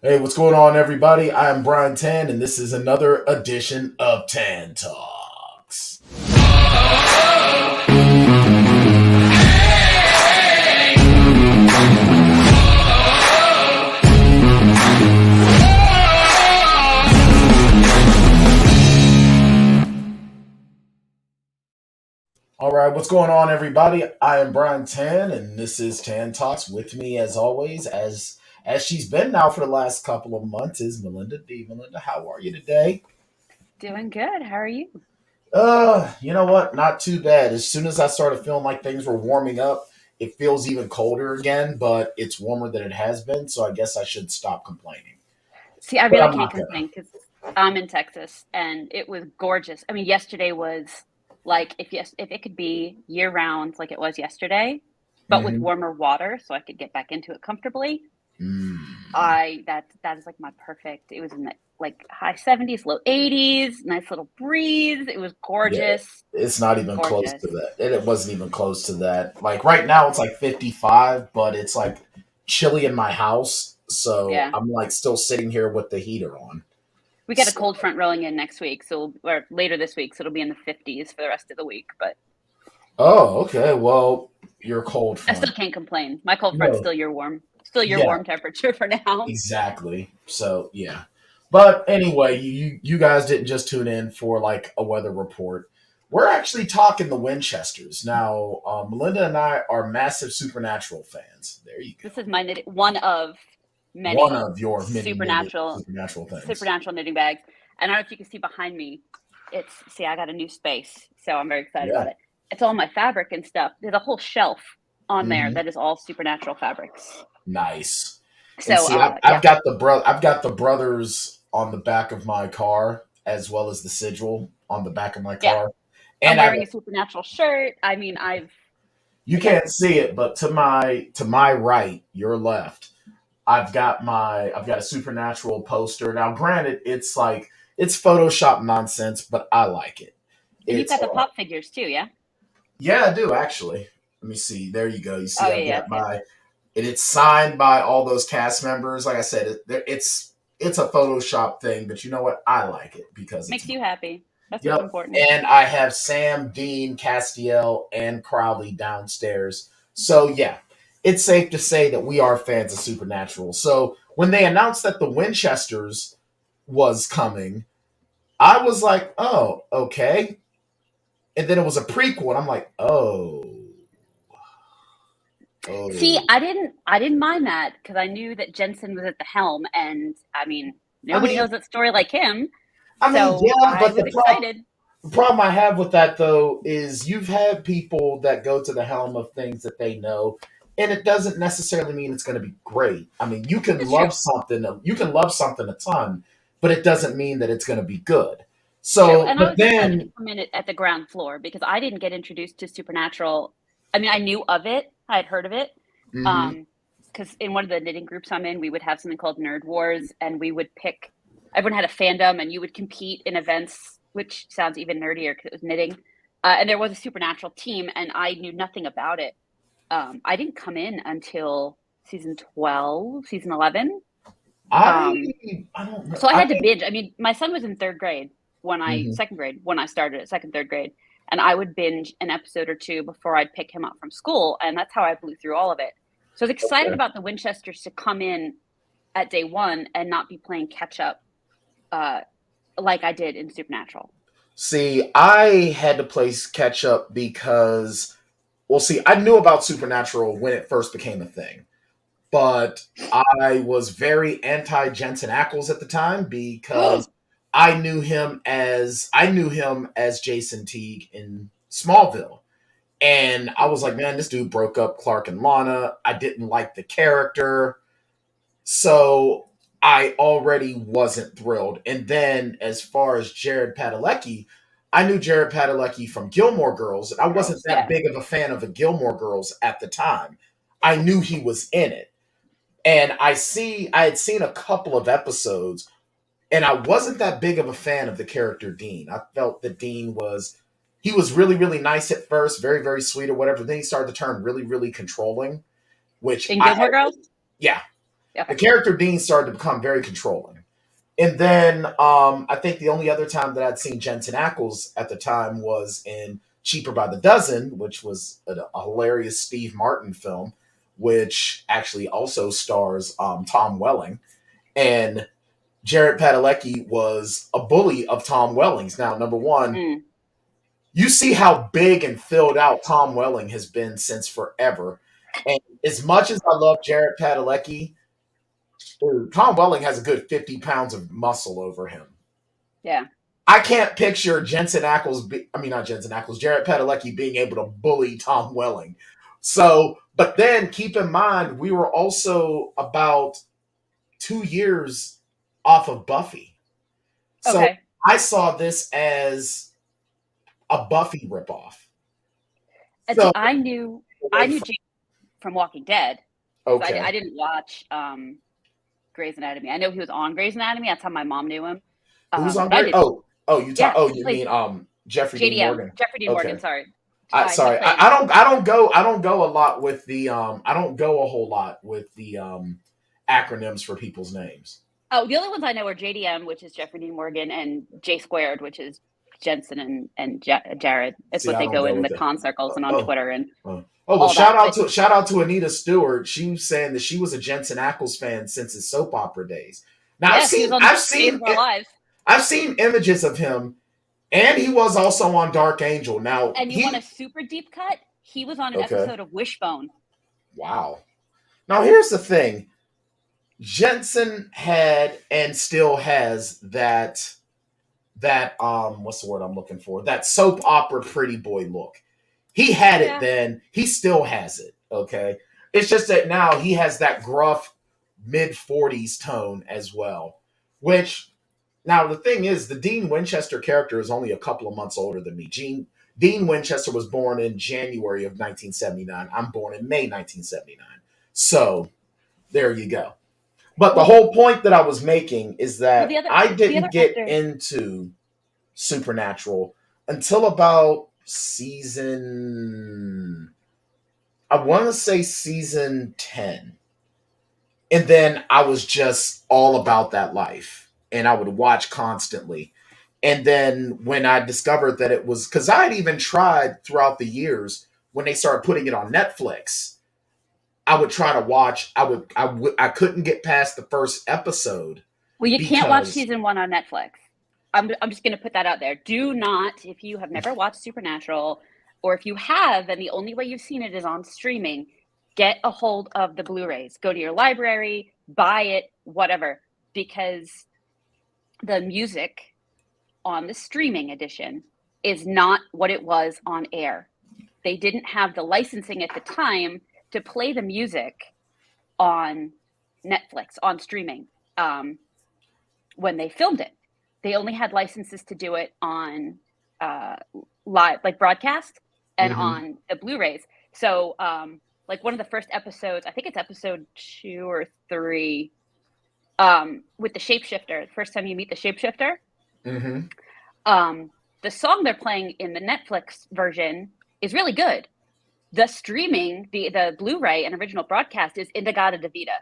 Hey, what's going on, everybody? I'm Bryan Tann, and this is another edition of Tann Talks. All right, what's going on, everybody? I am Bryan Tann, and this is Tann Talks. With me, as always, as she's been now for the last couple of months, is Melinda D. Melinda, how are you today? Doing good. How are you? You know what? Not too bad. As soon as I started feeling like things were warming up, it feels even colder again, but it's warmer than it has been, so I guess I should stop complaining. See, I But really I'm can't not gonna. complain because I'm in Texas and it was gorgeous. I mean, yesterday was like if it could be year round like it was yesterday, but with Hmm. warmer water so I could get back into it comfortably. Mm. That is like my perfect. It was in the like high 70s, low 80s, nice little breeze. It was Yeah, gorgeous. it's not even close Gorgeous. to that. And it wasn't even close to that. Like right now, it's like 55, but it's like chilly in my house, so Yeah. I'm like still sitting here with the heater on. We got a So, cold front rolling in next week, or later this week, so it'll be in the 50s for the rest of the week, but oh, okay. Well, your cold I still front. can't complain. My cold front's No, still your yeah, warm temperature for now. exactly. So yeah. But anyway, you guys didn't just tune in for like a weather report. We're actually talking the Winchesters now. Melinda and I are massive Supernatural fans. There you This go. is one of One many of your many many supernatural supernatural things. supernatural knitting bags. And I don't know if you can see behind me. It's see, I got a new space, so I'm very excited Yeah, about it. It's all my fabric and stuff. There's a whole shelf on there hmm that is all supernatural fabrics. nice. And So see, I've yeah, got I've got the brothers on the back of my car, as well as the sigil on the back of my yeah. car. I'm And I wearing a supernatural shirt. I mean, you yeah. can't see it, but to my right, your left, I've got a supernatural poster. Now, granted, it's like it's Photoshop nonsense, but I like it. And you've It's got the pop figures too, yeah? yeah, I do actually. Let me see. There you go. You Oh see, yeah, I've yeah, got yeah. my and it's signed by all those cast members. Like I said, it's a Photoshop thing, but you know what? I like it because it's Makes mine. you happy. That's what's Yep. important. And I have Sam, Dean, Castiel, and Crowley downstairs. So yeah, it's safe to say that we are fans of Supernatural. So when they announced that the Winchesters was coming, I was like, oh, okay. And then it was a prequel, and I'm like, oh, See, oh. I didn't mind that because I knew that Jensen was at the helm, and I mean, I nobody mean, knows that story like him. So yeah, I but was excited. the problem I have with that though is you've had people that go to the helm of things that they know, and it doesn't necessarily mean it's going to be great. I mean, It's true. you can love something a ton, but it doesn't mean that it's going to be good. True. So, And I but was excited to then, come in at the ground floor because I didn't get introduced to Supernatural. I mean, I knew of it, I had heard of it. hmm Um, because in one of the knitting groups I'm in, we would have something called Nerd Wars, and we would pick, everyone had a fandom, and you would compete in events, which sounds even nerdier because it was knitting. And there was a Supernatural team, and I knew nothing about it. I didn't come in until season 12, season 11. I Um, I don't know. so I I had to think binge. I mean, my son was in third grade mhm. second grade when I started at second, third grade. And I would binge an episode or two before I'd pick him up from school. And that's how I blew through all of it. So I was excited Okay. about the Winchesters to come in at day one and not be playing catch up uh, like I did in Supernatural. See, I had to play catch up because, well, see, I knew about Supernatural when it first became a thing. But I was very anti Jensen Ackles at the time because I knew him as Jason Teague in Smallville. And I was like, man, this dude broke up Clark and Lana. I didn't like the character. So I already wasn't thrilled. And then as far as Jared Padalecki, I knew Jared Padalecki from Gilmore Girls, and I wasn't Girls, that yeah. big of a fan of the Gilmore Girls at the time. I knew he was in it, and I had seen a couple of episodes, and I wasn't that big of a fan of the character Dean. I felt that Dean was he was really really nice at first, very very sweet or whatever. Then he started to turn really really controlling, which In I Gilmore had Girls? yeah. The character Dean started to become very controlling. And then I think the only other time that I'd seen Jensen Ackles at the time was in Cheaper by the Dozen, which was a hilarious Steve Martin film, which actually also stars Tom Welling. And Jared Padalecki was a bully of Tom Welling's. Now, number one, you see how big and filled out Tom Welling has been since forever. And as much as I love Jared Padalecki, Tom Welling has a good 50 pounds of muscle over him. Yeah. I can't picture Jensen Ackles, not Jensen Ackles, Jared Padalecki being able to bully Tom Welling. So, but then keep in mind, we were also about 2 years off of Buffy. So I saw this as a Buffy ripoff. And so I knew James from Walking Dead. Okay. I didn't watch Grey's Anatomy. I know he was on Grey's Anatomy. That's how my mom knew him. Who's on Grey's? You mean Jeffrey Dean Morgan? Jeffrey Dean Morgan. Sorry. I don't go a lot with the I don't go a whole lot with the acronyms for people's names. Oh, the only ones I know are JDM, which is Jeffrey Dean Morgan, and J Squared, which is Jensen and Jared. It's what they go in the con circles and on Twitter and. Shout out to Anita Stewart. She was saying that she was a Jensen Ackles fan since his soap opera days. Now I've seen images of him, and he was also on Dark Angel. Now, and you want a super deep cut? He was on an episode of Wishbone. Wow. Now here's the thing: Jensen had and still has that what's the word I'm looking for? That soap opera pretty boy look. He had it then. He still has it. Okay. It's just that now he has that gruff mid-40s tone as well. Which, now the thing is, the Dean Winchester character is only a couple of months older than me. Dean Winchester was born in January of 1979. I'm born in May 1979. So, there you go. But the whole point that I was making is that I didn't get into Supernatural until about season 10. And then I was just all about that life. And I would watch constantly. And then when I discovered that it was, because I had even tried throughout the years when they started putting it on Netflix, I would try to watch. I couldn't get past the first episode. Well, you can't watch season 1 on Netflix. I'm just going to put that out there. Do not, if you have never watched Supernatural, or if you have, and the only way you've seen it is on streaming, get a hold of the Blu-rays. Go to your library, buy it, whatever, because the music on the streaming edition is not what it was on air. They didn't have the licensing at the time to play the music on Netflix, on streaming, when they filmed it. They only had licenses to do it on live, like broadcast, and on the Blu-rays. So, like one of the first episodes, I think it's episode 2 or 3, with the shapeshifter. The first time you meet the shapeshifter, the song they're playing in the Netflix version is really good. The streaming, the Blu-ray and original broadcast is Indagata Davida.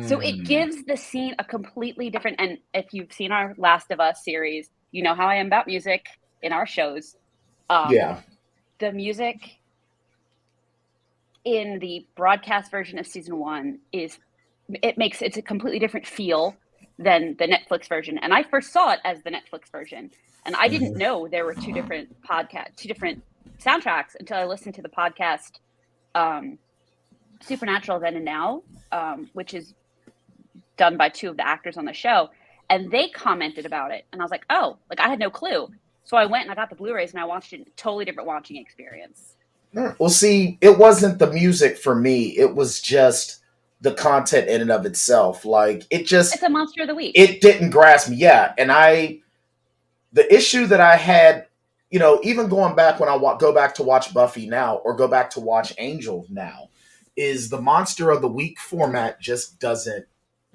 So it gives the scene a completely different, and if you've seen our Last of Us series, you know how I am about music in our shows. The music in the broadcast version of season 1 it's a completely different feel than the Netflix version. And I first saw it as the Netflix version, and I didn't know there were two different soundtracks until I listened to the podcast Supernatural Then and Now, which is done by 2 of the actors on the show, and they commented about it, and I was like, oh, like I had no clue. So I went and I got the Blu-rays and I watched it. Totally different watching experience. Well, see, it wasn't the music for me. It was just the content in and of itself. Like it's a monster of the week. It didn't grasp me. Yeah. And the issue that I had, even going back when I go back to watch Buffy now or go back to watch Angel now, is the monster of the week format just doesn't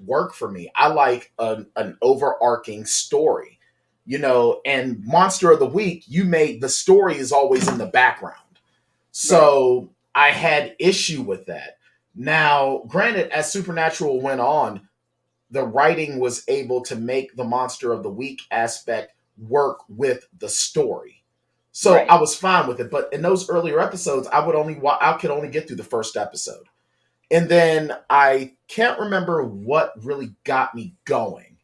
work for me. I like an overarching story, and monster of the week, the story is always in the background. So I had issue with that. Now, granted, as Supernatural went on, the writing was able to make the monster of the week aspect work with the story. So Right. I was fine with it. But in those earlier episodes, I could only get through the first episode. And then I can't remember what really got me going.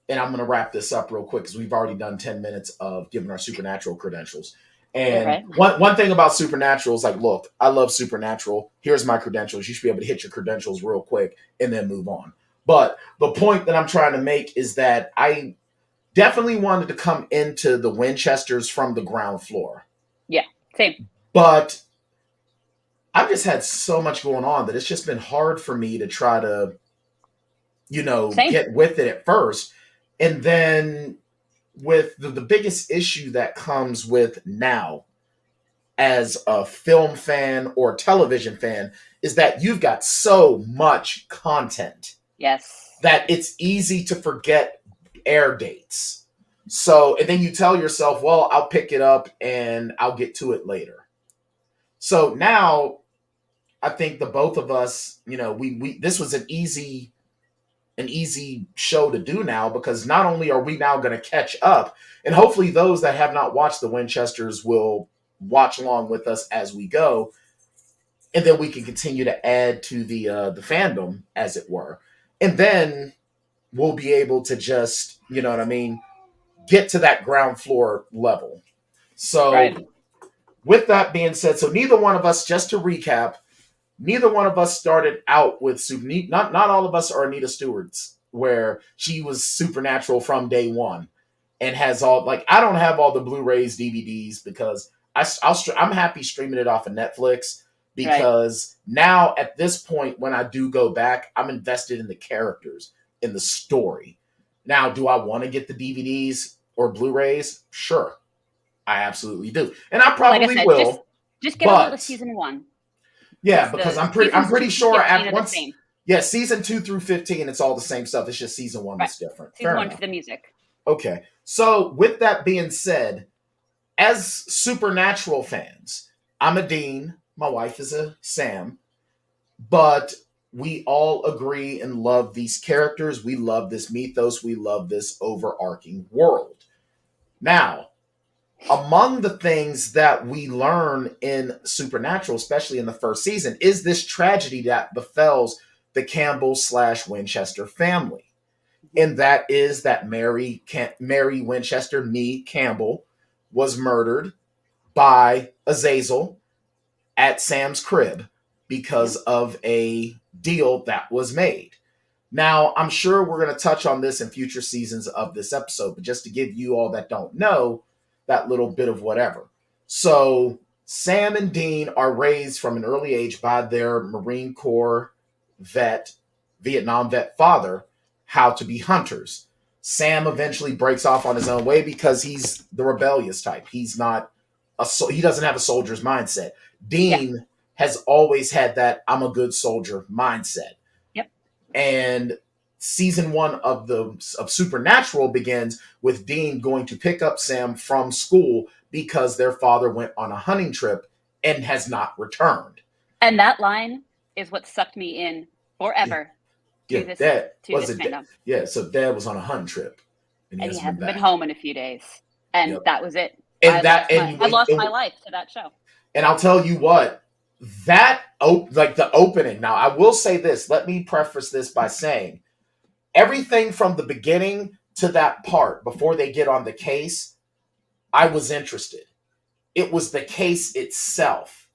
And I'm going to wrap this up real quick because we've already done 10 minutes of giving our Supernatural credentials. And Okay. one thing about Supernatural is like, look, I love Supernatural. Here's my credentials. You should be able to hit your credentials real quick and then move on. But the point that I'm trying to make is that I definitely wanted to come into the Winchesters from the ground floor. Yeah. Same. But I've just had so much going on that it's just been hard for me to try to, Same. get with it at first. And then with the biggest issue that comes with now as a film fan or television fan is that you've got so much content Yes. that it's easy to forget air dates. So, and then you tell yourself, well, I'll pick it up and I'll get to it later. So now I think the both of us, we this was an easy show to do now because not only are we now going to catch up, and hopefully those that have not watched the Winchesters will watch along with us as we go, and then we can continue to add to the fandom, as it were, and then we'll be able to just, you know what I mean, get to that ground floor level. So, Right. with that being said, so neither one of us, just to recap, neither one of us started out with not all of us are Anita Stewart's, where she was Supernatural from day one and has all, like, I don't have all the Blu-rays, DVDs because I'm happy streaming it off of Netflix Right. because now at this point when I do go back, I'm invested in the characters, in the story. Now, do I want to get the DVDs or Blu-rays? Sure, I absolutely do, and I Like I probably said, will. just get a hold of But season 1 yeah, because because the I'm seasons 2 pretty through sure 15 at are the once, same. yeah, season 2 through 15, it's all the same stuff. It's just season one Right. that's different. Season Fair 1 for enough. the music. Okay. So with that being said, as Supernatural fans, I'm a Dean, my wife is a Sam, but we all agree and love these characters. We love this mythos. We love this overarching world. Now, among the things that we learn in Supernatural, especially in the first season, is this tragedy that befells the Campbell / Winchester family. And that is that Mary Winchester, nee Campbell, was murdered by Azazel at Sam's crib Yeah. because of a deal that was made. Now, I'm sure we're going to touch on this in future seasons of this episode, but just to give you all that don't know, that little bit of whatever. So, Sam and Dean are raised from an early age by their Marine Corps vet, Vietnam vet father, how to be hunters. Sam eventually breaks off on his own way because he's the rebellious type. He doesn't have a soldier's mindset. Yeah. Dean has always had that I'm a good soldier mindset. Yep. And season one of Supernatural begins with Dean going to pick up Sam from school because their father went on a hunting trip and has not returned. And that line is what sucked me in Yeah, forever yeah, to this Dad to was this it. fandom. Yeah, so Dad was on a hunting trip and he And he hasn't been hasn't been back. home in a few days. And Yep. that was it. And that I lost my life to that show. and I'll tell you what, like the opening. Now, I will say this. Let me preface this by saying everything from the beginning to that part before they get on the case, I was interested. It was the case itself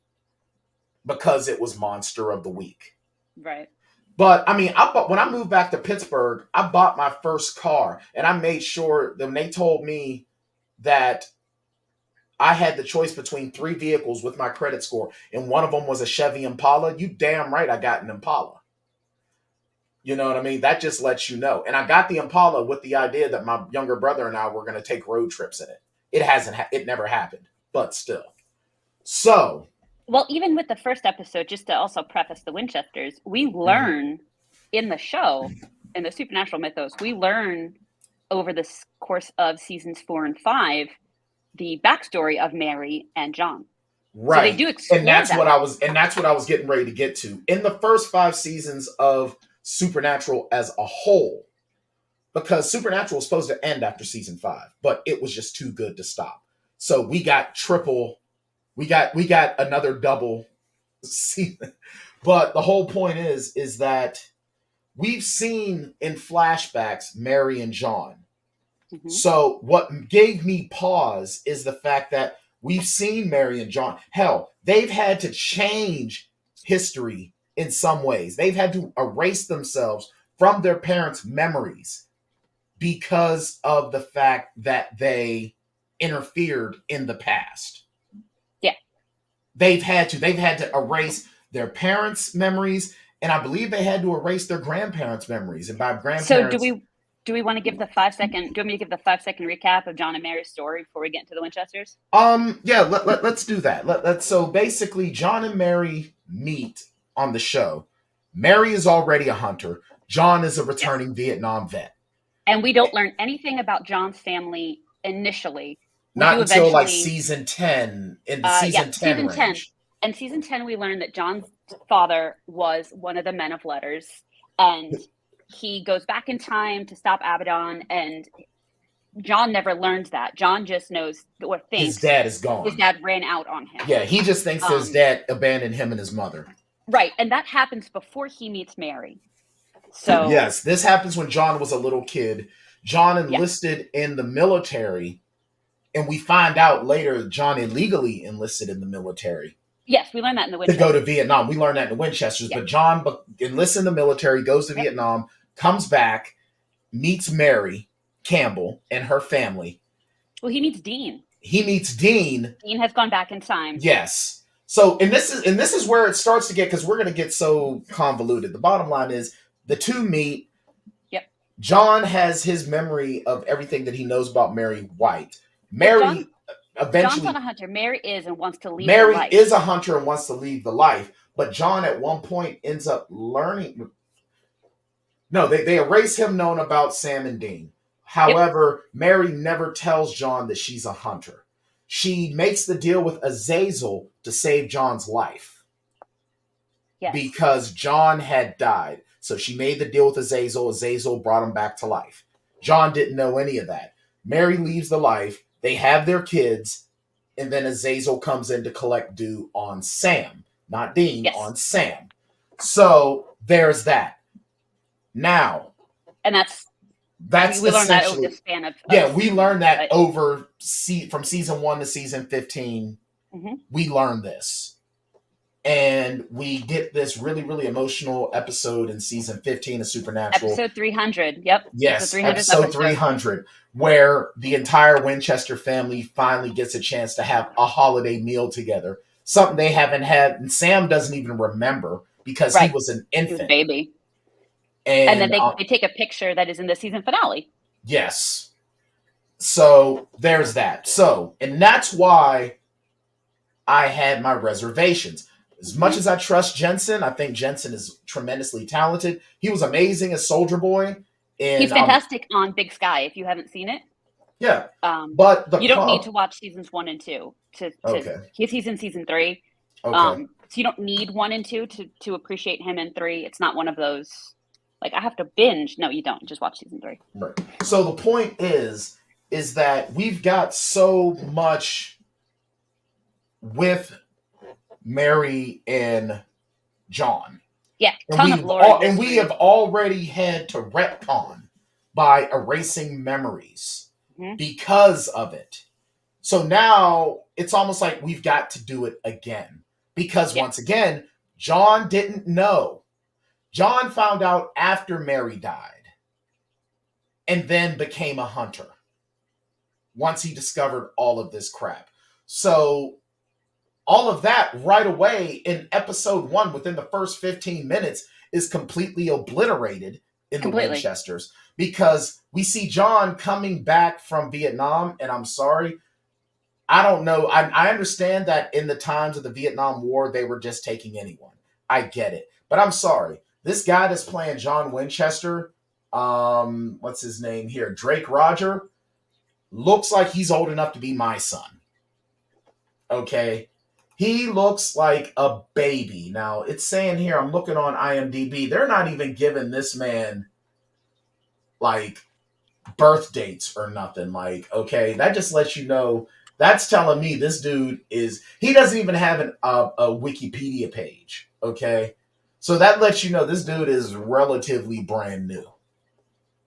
because it was Monster of the Week. Right. But I mean, when I moved back to Pittsburgh, I bought my first car, and I made sure that when they told me that I had the choice between 3 vehicles with my credit score, and one of them was a Chevy Impala. You damn right, I got an Impala. You know what I mean? That just lets you know. And I got the Impala with the idea that my younger brother and I were going to take road trips in it. It never happened, but still. So, Well, even with the first episode, just to also preface the Winchesters, we learn in the show, in the supernatural mythos, we learn over the course of seasons 4 and 5 the backstory of Mary and John. So they Right. do And explore that. that's what I was getting ready to get to. In the first 5 seasons of Supernatural as a whole, because Supernatural was supposed to end after season 5, but it was just too good to stop. So we got another double season. But the whole point is that we've seen in flashbacks Mary and John. Mm-hmm. So what gave me pause is the fact that we've seen Mary and John. Hell, they've had to change history in some ways. They've had to erase themselves from their parents' memories because of the fact that they interfered in the past. Yeah. They've had to erase their parents' memories, and I believe they had to erase their grandparents' memories. And by grandparents, so do we want to give the 5-second? Do you want me to give the 5-second recap of John and Mary's story before we get into the Winchesters? Yeah, let's do that. So basically, John and Mary meet on the show. Mary is already a hunter. John is a returning Vietnam vet. And we don't learn anything about John's family initially. Not until like season 10, in the season 10 season range. 10. And season 10, we learn that John's father was one of the men of letters. And he goes back in time to stop Abaddon. And John never learns that. John just knows or thinks his dad is gone. His dad ran out on him. Yeah, he just thinks his dad abandoned him and his mother. Right. And that happens before he meets Mary. So yes, this happens when John was a little kid. John enlisted in the military, and we find out later John illegally enlisted in the military. Yes, we learned that in the Winchesters. To go to Vietnam. We learned that in the Winchesters. But John enlists in the military, goes to Vietnam, comes back, meets Mary Campbell and her family. Well, he meets Dean. Dean has gone back in time. Yes. So, and this is where it starts to get, because we're going to get so convoluted. The bottom line is the two meet. Yep. John has his memory of everything that he knows about Mary White. Mary eventually. John's not a hunter. Mary is and wants to leave. Mary is a hunter and wants to leave the life, but John at one point ends up learning. No, they erase him knowing about Sam and Dean. However, Mary never tells John that she's a hunter. She makes the deal with Azazel to save John's life. Yes. Because John had died. So she made the deal with Azazel. Azazel brought him back to life. John didn't know any of that. Mary leaves the life. They have their kids. And then Azazel comes in to collect due on Sam. Not Dean, on Sam. So there's that. Now. And that's we learned that over the span of we learned that over from season 1 to season 15. Mm-hmm. We learned this, and we get this really, really emotional episode in season 15 of Supernatural, episode 300. Yep. Yes, episode 300, where the entire Winchester family finally gets a chance to have a holiday meal together. Something they haven't had, and Sam doesn't even remember because he was an infant, he was a baby. And then they take a picture that is in the season finale. Yes. So there's that. So, and that's why I had my reservations. As much as I trust Jensen, I think Jensen is tremendously talented. He was amazing as Soldier Boy. And he's fantastic on Big Sky if you haven't seen it. Yeah. But you don't need to watch seasons 1 and 2 he's in season 3. Okay. So you don't need 1 and 2 to appreciate him in 3. It's not one of those. Like, I have to binge. No, you don't. Just watch season 3. Right. So the point is that we've got so much with Mary and John. Yeah, ton of lore. And we have already had to retcon by erasing memories because of it. So now it's almost like we've got to do it again. Because once again, John didn't know. John found out after Mary died and then became a hunter once he discovered all of this crap. So all of that right away in episode 1, within the first 15 minutes, is completely obliterated in the Winchesters, because we see John coming back from Vietnam, and I'm sorry, I don't know. I understand that in the times of the Vietnam War, they were just taking anyone. I get it. But I'm sorry. This guy that's playing John Winchester, what's his name here? Drake Roger, looks like he's old enough to be my son. Okay? He looks like a baby. Now, it's saying here, I'm looking on IMDb, they're not even giving this man like birth dates or nothing. Like, okay, that just lets you know. That's telling me this dude is. He doesn't even have a Wikipedia page. Okay, so that lets you know this dude is relatively brand new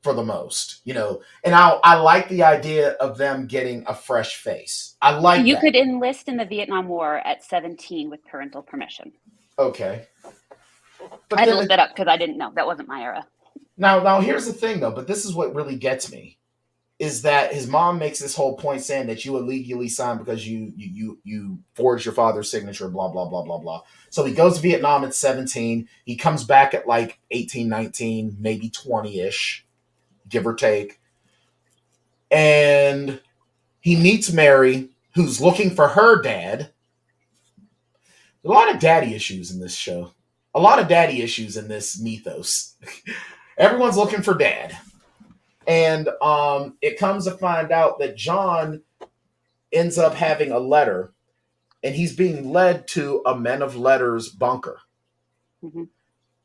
for the most. And I like the idea of them getting a fresh face. I like You that. could enlist in the Vietnam War at 17 with parental permission. Okay, I but had to then look that up because I didn't know. That wasn't my era. now here's the thing though. But this is what really gets me. Is that his mom makes this whole point saying that you illegally signed because you forged your father's signature, blah blah blah blah blah. So he goes to Vietnam at 17. He comes back at like 18, 19, maybe 20-ish, give or take. And he meets Mary, who's looking for her dad. A lot of daddy issues in this show. A lot of daddy issues in this mythos. Everyone's looking for dad. And it comes to find out that John ends up having a letter, and he's being led to a Men of Letters bunker. Mm-hmm.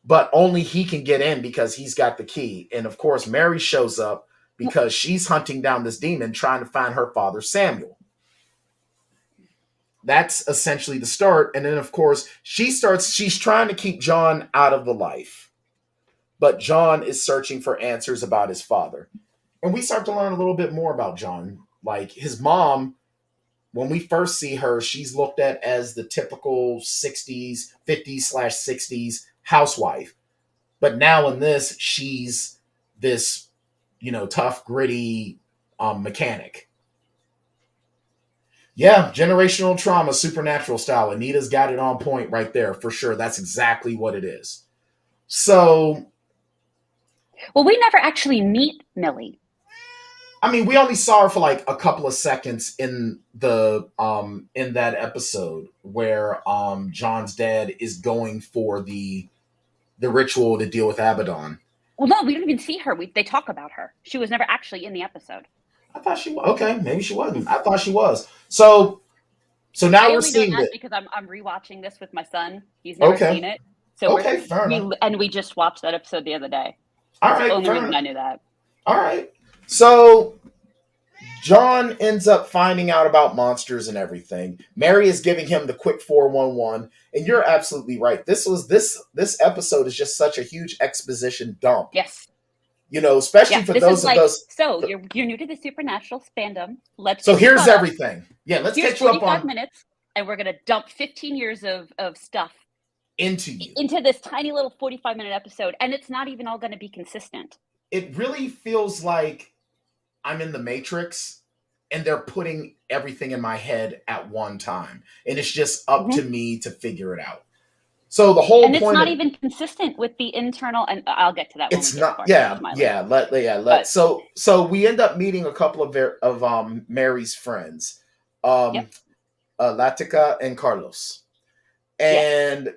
But only he can get in because he's got the key. And of course, Mary shows up because she's hunting down this demon trying to find her father, Samuel. That's essentially the start. And then, of course, she's trying to keep John out of the life. But John is searching for answers about his father. And we start to learn a little bit more about John. Like his mom, when we first see her, she's looked at as the typical 60s, 50s/60s housewife. But now in this, she's this, tough, gritty mechanic. Yeah, generational trauma, supernatural style. Anita's got it on point right there, for sure. That's exactly what it is. So, well, we never actually meet Millie. I mean, we only saw her for like a couple of seconds in that episode where John's dad is going for the ritual to deal with Abaddon. Well, no, we don't even see her. They talk about her. She was never actually in the episode. I thought she was. Okay, maybe she wasn't. I thought she was. So now we're seeing it because I'm rewatching this with my son. He's never seen it. So fair enough. And we just watched that episode the other day. All That's right, the only reason I knew that. All right. So John ends up finding out about monsters and everything. Mary is giving him the quick 411, and you're absolutely right. This episode is just such a huge exposition dump. Yes. Especially for those of those. So you're new to the supernatural fandom. So here's everything. Yeah, let's get you up on 45 minutes, and we're gonna dump 15 years of stuff into this tiny little 45-minute episode, and it's not even all going to be consistent. It really feels like I'm in the Matrix and they're putting everything in my head at one time. And it's just up to me to figure it out. So the whole point... And it's not even consistent with the internal... And I'll get to that. It's not... Yeah. So we end up meeting a couple of Mary's friends. Latika and Carlos. And... Yes.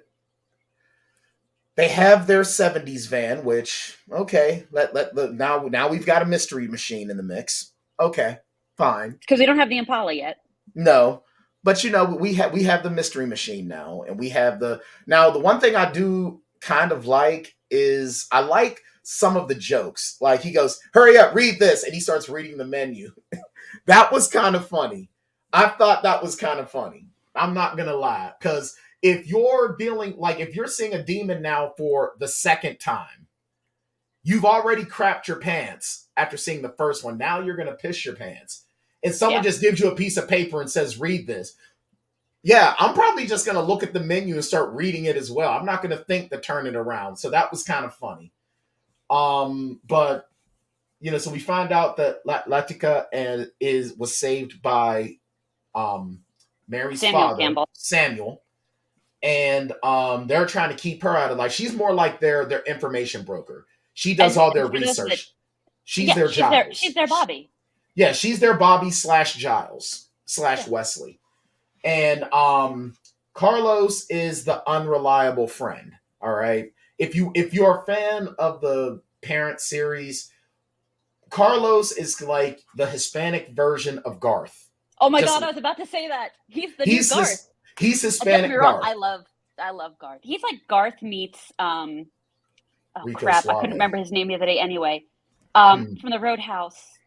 They have their 70s van, which, okay, now we've got a mystery machine in the mix. Okay, fine. Because we don't have the Impala yet. No, but we have the mystery machine now, and we have the one thing I do kind of like is I like some of the jokes. Like he goes, "Hurry up, read this," and he starts reading the menu. That was kind of funny. I thought that was kind of funny. I'm not gonna lie, because if you're seeing a demon now for the second time, you've already crapped your pants after seeing the first one. Now you're going to piss your pants. And someone just gives you a piece of paper and says, read this. Yeah, I'm probably just going to look at the menu and start reading it as well. I'm not going to think to turn it around. So that was kind of funny. But, so we find out that Latika was saved by Mary's father, Campbell. Samuel. And they're trying to keep her out of life. She's more like their information broker. She does all their research. She's their Giles. She's their Bobby. Yeah, she's their Bobby /Giles / Wesley. And Carlos is the unreliable friend. All right. If you're a fan of the Parent series, Carlos is like the Hispanic version of Garth. Oh my God, I was about to say that. He's the new Garth. He's Don't get me Hispanic wrong, Garth. I love Garth. He's like Garth meets Rico crap, I Suave. couldn't remember his name the other day anyway. From the Roadhouse.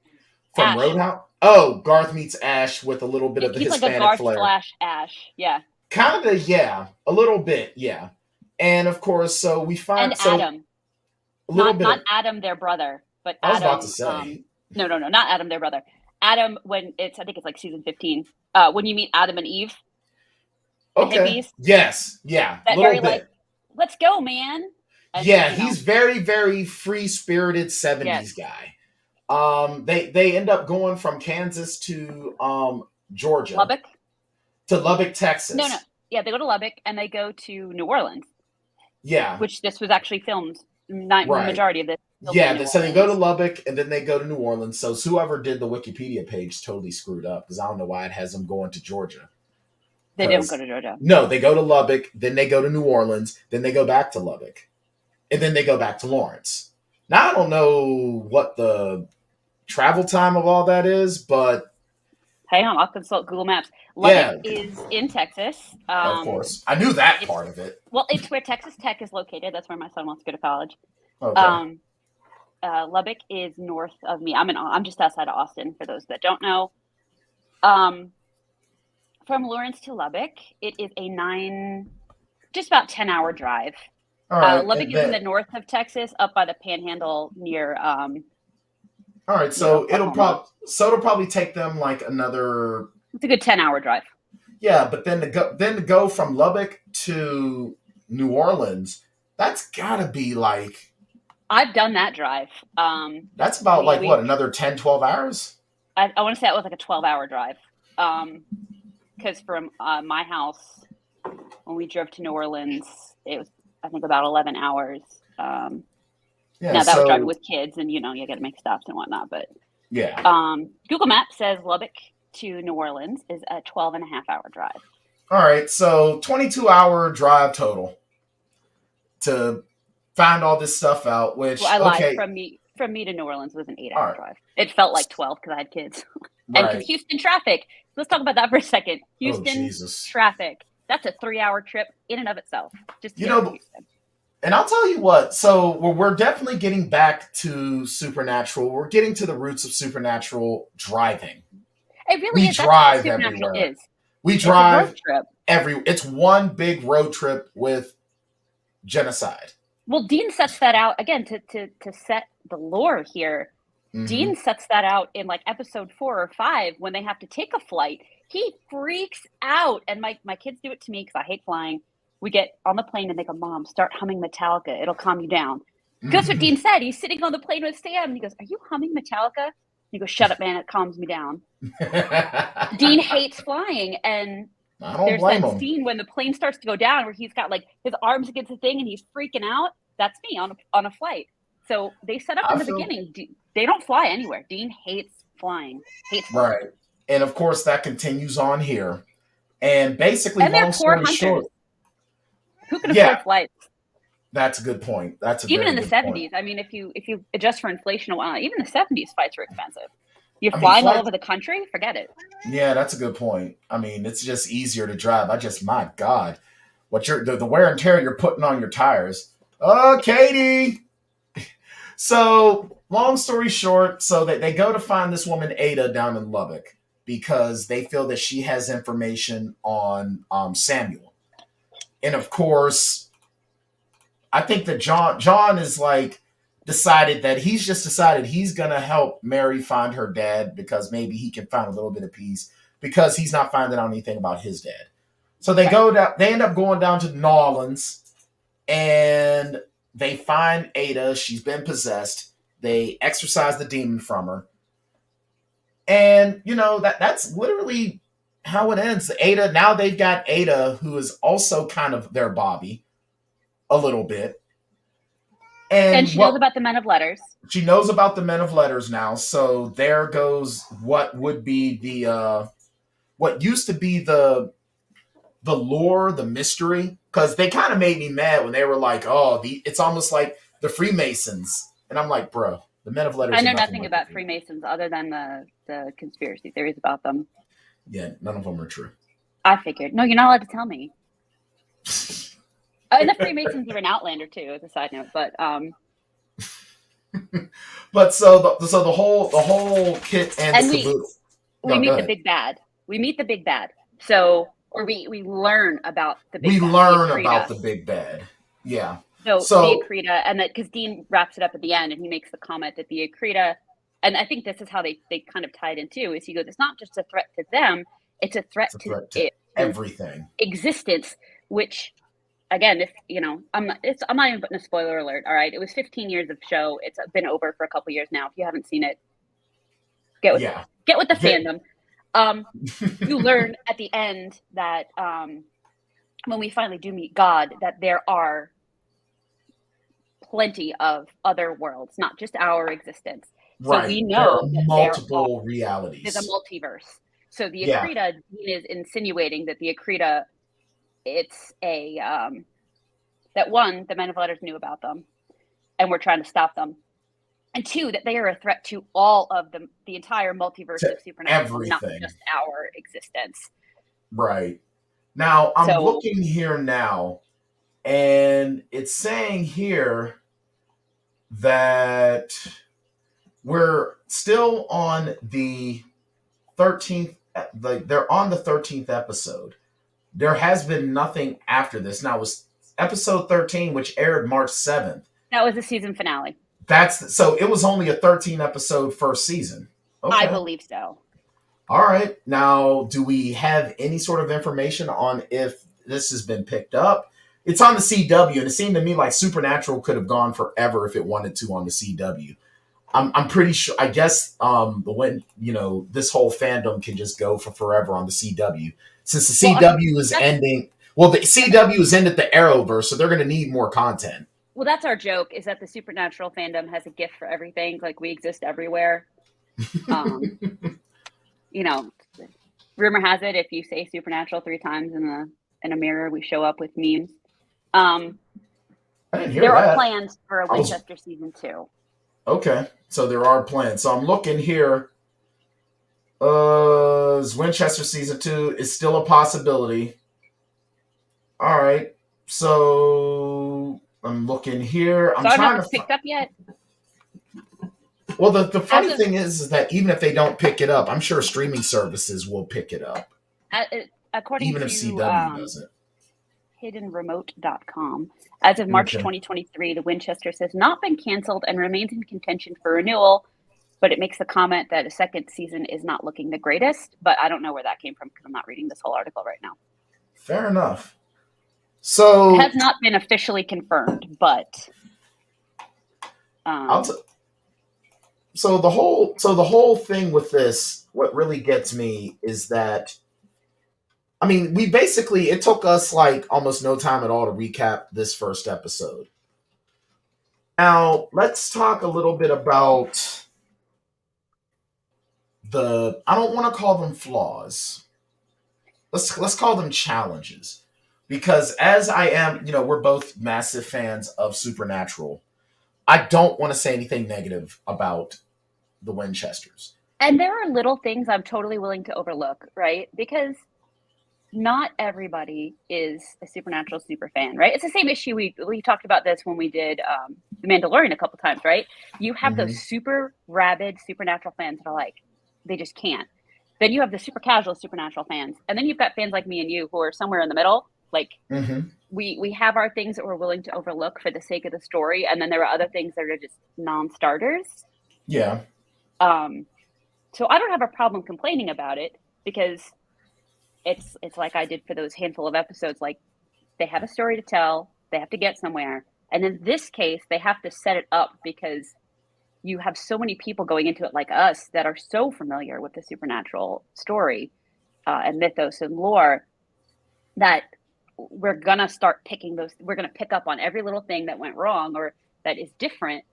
From Ash. Roadhouse? Oh, Garth meets Ash with a little bit of the He's like a Hispanic Garth flair. / Ash. Yeah. Kind of, yeah. A little bit, yeah. And of course, so we find... And Adam. A little bit not of... Adam, their brother, but I was Adam. about to say. No, not Adam, their brother. Adam, I think it's like season 15. When you meet Adam and Eve. Okay. Hippies. Yes. Yeah. That A little very bit. Like, let's go, man. And, yeah, he's very, very free-spirited 70s guy. They end up going from Kansas to Georgia. Lubbock? To Lubbock, Texas. No. Yeah, they go to Lubbock and they go to New Orleans. Yeah. Which this was actually filmed. The majority of this. Yeah, so they go to Lubbock and then they go to New Orleans. So whoever did the Wikipedia page totally screwed up because I don't know why it has them going to Georgia. They don't go to Georgia. No, they go to Lubbock, then they go to New Orleans, then they go back to Lubbock, and then they go back to Lawrence. Now, I don't know what the travel time of all that is, but... Hang on, I'll consult Google Maps. Lubbock is in Texas. Of course. I knew that part of it. Well, it's where Texas Tech is located. That's where my son wants to go to college. Okay. Lubbock is north of me. I'm just outside of Austin, for those that don't know. From Lawrence to Lubbock, it is just about 10-hour drive. All right. Lubbock is in the north of Texas, up by the Panhandle near. All right, so it'll probably take them like another. It's a good 10-hour drive. Yeah, but then to go from Lubbock to New Orleans, that's gotta be like. I've done that drive. That's about another 10, 12 hours? I want to say it was like a 12-hour drive. Because from my house, when we drove to New Orleans, it was, I think, about 11 hours. Now, that was driving with kids, and, you got to make stops and whatnot. But yeah. Google Maps says Lubbock to New Orleans is a 12-and-a-half-hour drive. All right, so 22-hour drive total to find all this stuff out, which, I lied. From me to New Orleans was an 8-hour drive. It felt like 12 because I had kids. And Houston traffic. Let's talk about that for a second. Houston traffic. That's a 3-hour trip in and of itself. Just and I'll tell you what. So we're definitely getting back to Supernatural. We're getting to the roots of Supernatural driving. It really is. Drive everywhere. We drive everywhere. It's one big road trip with genocide. Well, Dean sets that out again to set the lore here. Mm-hmm. Dean sets that out in like episode 4 or 5 when they have to take a flight. He freaks out, and my kids do it to me because I hate flying. We get on the plane and they go, "Mom, start humming Metallica. It'll calm you down." Mm-hmm. That's what Dean said. He's sitting on the plane with Sam, and he goes, "Are you humming Metallica?" He goes, "Shut up, man. It calms me down." Dean hates flying, and there's that scene when the plane starts to go down where he's got like his arms against the thing and he's freaking out. That's me on a flight. So they set up in the beginning. They don't fly anywhere. Dean hates flying. Right. And of course that continues on here. And basically, long story short, who can afford flights? That's a good point. Even in the 70s. I mean, if you adjust for inflation, even the 70s flights were expensive. You're flying all over the country? Forget it. Yeah, that's a good point. I mean, it's just easier to drive. My God, the wear and tear you're putting on your tires. Oh, Katie. So, long story short, so they go to find this woman, Ada, down in Lubbock because they feel that she has information on Samuel. And of course, I think that John is like decided he's going to help Mary find her dad because maybe he can find a little bit of peace because he's not finding out anything about his dad. So they end up going down to New Orleans and they find Ada. She's been possessed. They exorcise the demon from her. And, that's literally how it ends. Ada, now they've got Ada, who is also kind of their Bobby a little bit. And she knows about the Men of Letters. She knows about the Men of Letters now. So there goes what would be what used to be the lore, the mystery. Because they kind of made me mad when they were like, it's almost like the Freemasons. And I'm like, bro, the Men of Letters. I know nothing about Freemasons other than the conspiracy theories about them. Yeah, none of them are true. I figured. No, you're not allowed to tell me. And the Freemasons are an Outlander too, as a side note. But But so the whole kit and and the caboodle. we No, go meet the ahead. big bad. We meet the big bad. So, or we learn about the big We bad, the learn about Akrita. the big bad. Yeah. So the So Akrita, and that because Dean wraps it up at the end, and he makes the comment that the Akrita, and I think this is how they kind of tied in too. Is he goes, it's not just a threat to them; it's a threat it's a to threat to it, to everything. existence. Which, again, if you know, I'm not even putting a spoiler alert. All right, it was 15 years of show. It's been over for a couple years now. If you haven't seen it, get with the fandom. You learn at the end that when we finally do meet God, that there are plenty of other worlds, not just our existence. So we There are know that multiple there's a realities. multiverse. So the Yeah. Akrita, Dean is insinuating that the Akrita, it's a that one, the Men of Letters knew about them, and we're trying to stop them, and two, that they are a threat to all of the entire multiverse of supernatural, not just our existence. Right. Now I'm So looking here now, and it's saying here that we're still on the 13th. They're on the 13th episode. There has been nothing after this. Now it was episode 13, which aired March 7th. that was the season finale. So it was only a 13 episode first season. Okay. I believe so. All right. Now, do we have any sort of information on if this has been picked up? It's on the CW, and it seemed to me like Supernatural could have gone forever if it wanted to on the CW. I'm pretty sure. I guess when this whole fandom can just go for forever on the CW, since the CW is ending. Well, the CW has ended the Arrowverse, so they're going to need more content. Well, that's our joke: is that the Supernatural fandom has a gift for everything. Like we exist everywhere. Rumor has it if you say Supernatural 3 times in a mirror, we show up with memes. I didn't hear there that. Are plans for a Winchester season 2. Okay, so there are plans. So I'm looking here. Winchester season 2 is still a possibility. All right, so I'm looking here. I don't know if it's picked up yet. Well, the funny thing is that even if they don't pick it up, I'm sure streaming services will pick it up. According even to if CW doesn't. hiddenremote.com, as of March 2023, the Winchesters has not been canceled and remains in contention for renewal, but it makes the comment that a second season is not looking the greatest, but I don't know where that came from because I'm not reading this whole article right now. Fair enough. So it has not been officially confirmed, but so the whole thing with this, what really gets me is that, I mean, it took us like almost no time at all to recap this first episode. Now, let's talk a little bit about I don't want to call them flaws. Let's call them challenges. Because as I am, we're both massive fans of Supernatural. I don't want to say anything negative about the Winchesters. And there are little things I'm totally willing to overlook, right? Because not everybody is a Supernatural super fan, right? It's the same issue. We talked about this when we did The Mandalorian a couple times, right? You have those super rabid Supernatural fans that are like, they just can't. Then you have the super casual Supernatural fans. And then you've got fans like me and you who are somewhere in the middle. Like we have our things that we're willing to overlook for the sake of the story. And then there are other things that are just non-starters. Yeah. So I don't have a problem complaining about it because it's like I did for those handful of episodes. Like they have a story to tell, they have to get somewhere. And in this case, they have to set it up because you have so many people going into it like us that are so familiar with the Supernatural story and mythos and lore that we're going to start picking those. We're going to pick up on every little thing that went wrong or that is different.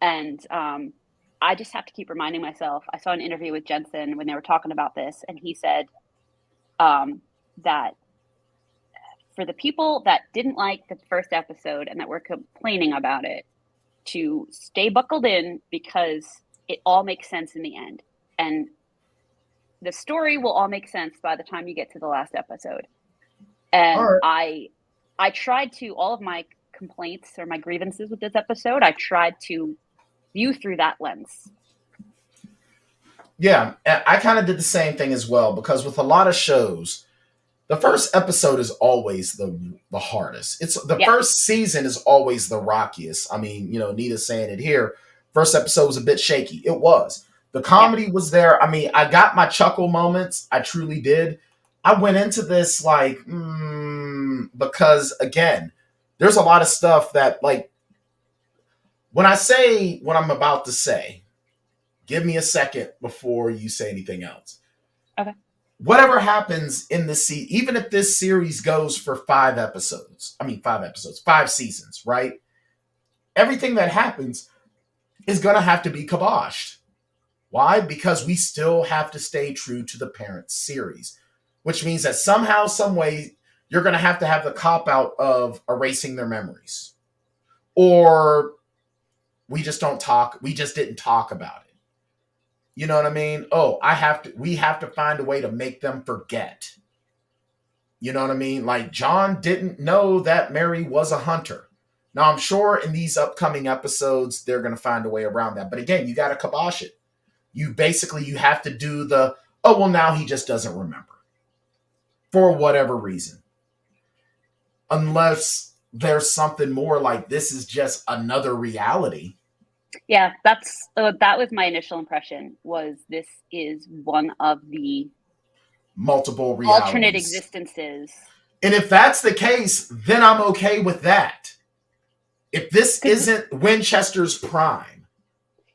And I just have to keep reminding myself. I saw an interview with Jensen when they were talking about this, and he said that for the people that didn't like the first episode and that were complaining about it, to stay buckled in because it all makes sense in the end. And the story will all make sense by the time you get to the last episode. And right. I tried to, all of my complaints or my grievances with this episode, I tried to view through that lens. Yeah, I kind of did the same thing as well, because with a lot of shows, the first episode is always the hardest. It's the first season is always the rockiest. I mean, Nita's saying it here. First episode was a bit shaky. It was. The comedy was there. I mean, I got my chuckle moments. I truly did. I went into this like, because again, there's a lot of stuff that, like, when I say what I'm about to say, give me a second before you say anything else. Okay. Whatever happens in this even if this series goes for 5 seasons, right? Everything that happens is going to have to be kiboshed. Why? Because we still have to stay true to the parent series, which means that somehow, some way, you're going to have the cop-out of erasing their memories. Or we just didn't talk about it. You know what I mean? We have to find a way to make them forget. You know what I mean? Like, John didn't know that Mary was a hunter. Now, I'm sure in these upcoming episodes, they're going to find a way around that. But again, you got to kibosh it. You have to do now he just doesn't remember. For whatever reason. Unless there's something more like this is just another reality. Yeah, that was my initial impression, was this is one of the multiple realities. Alternate existences. And if that's the case, then I'm okay with that. If this isn't Winchester's prime.